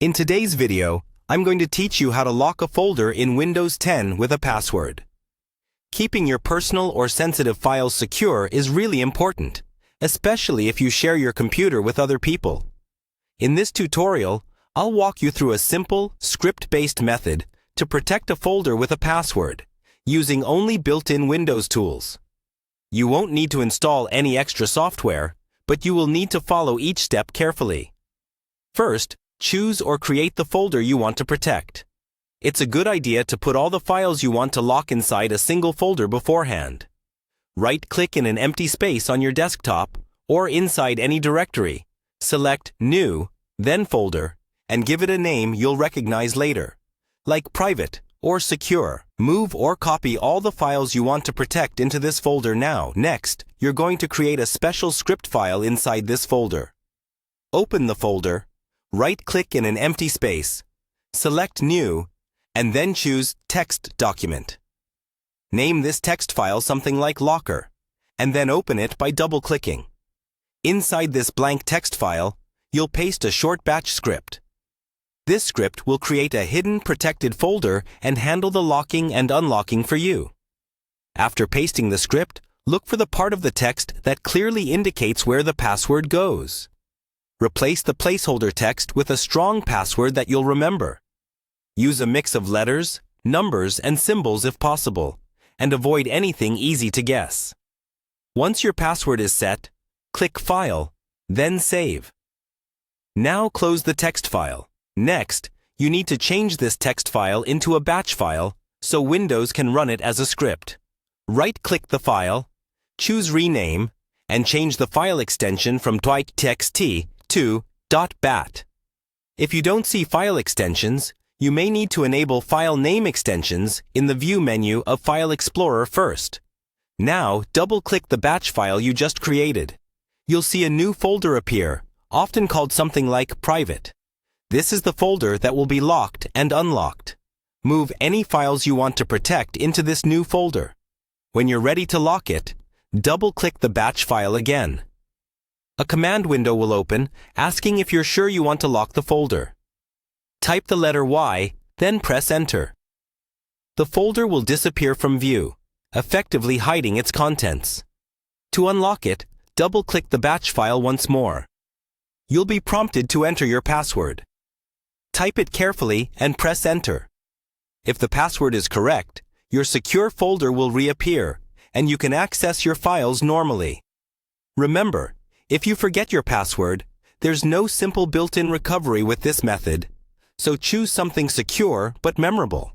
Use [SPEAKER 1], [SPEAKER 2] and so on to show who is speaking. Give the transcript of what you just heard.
[SPEAKER 1] In today's video, I'm going to teach you how to lock a folder in Windows 10 with a password. Keeping your personal or sensitive files secure is really important, especially if you share your computer with other people. In this tutorial, I'll walk you through a simple, script-based method to protect a folder with a password, using only built-in Windows tools. You won't need to install any extra software, but you will need to follow each step carefully. First, choose or create the folder you want to protect. It's a good idea to put all the files you want to lock inside a single folder beforehand. Right-click in an empty space on your desktop or inside any directory. Select New, then Folder, and give it a name you'll recognize later, like Private or Secure. Move or copy all the files you want to protect into this folder now. Next, you're going to create a special script file inside this folder. Open the folder, right-click in an empty space, select New, and then choose Text Document. Name this text file something like Locker, and then open it by double-clicking. Inside this blank text file, you'll paste a short batch script. This script will create a hidden protected folder and handle the locking and unlocking for you. After pasting the script, look for the part of the text that clearly indicates where the password goes. Replace the placeholder text with a strong password that you'll remember. Use a mix of letters, numbers, and symbols if possible, and avoid anything easy to guess. Once your password is set, click File, then Save. Now close the text file. Next, you need to change this text file into a batch file so Windows can run it as a script. Right-click the file, choose Rename, and change the file extension from .txt to .bat. If you don't see file extensions, you may need to enable file name extensions in the View menu of File Explorer first. Now, double-click the batch file you just created. You'll see a new folder appear, often called something like Private. This is the folder that will be locked and unlocked. Move any files you want to protect into this new folder. When you're ready to lock it, double-click the batch file again. A command window will open, asking if you're sure you want to lock the folder. Type the letter Y, then press Enter. The folder will disappear from view, effectively hiding its contents. To unlock it, double-click the batch file once more. You'll be prompted to enter your password. Type it carefully and press Enter. If the password is correct, your secure folder will reappear, and you can access your files normally. Remember, if you forget your password, there's no simple built-in recovery with this method, so choose something secure but memorable.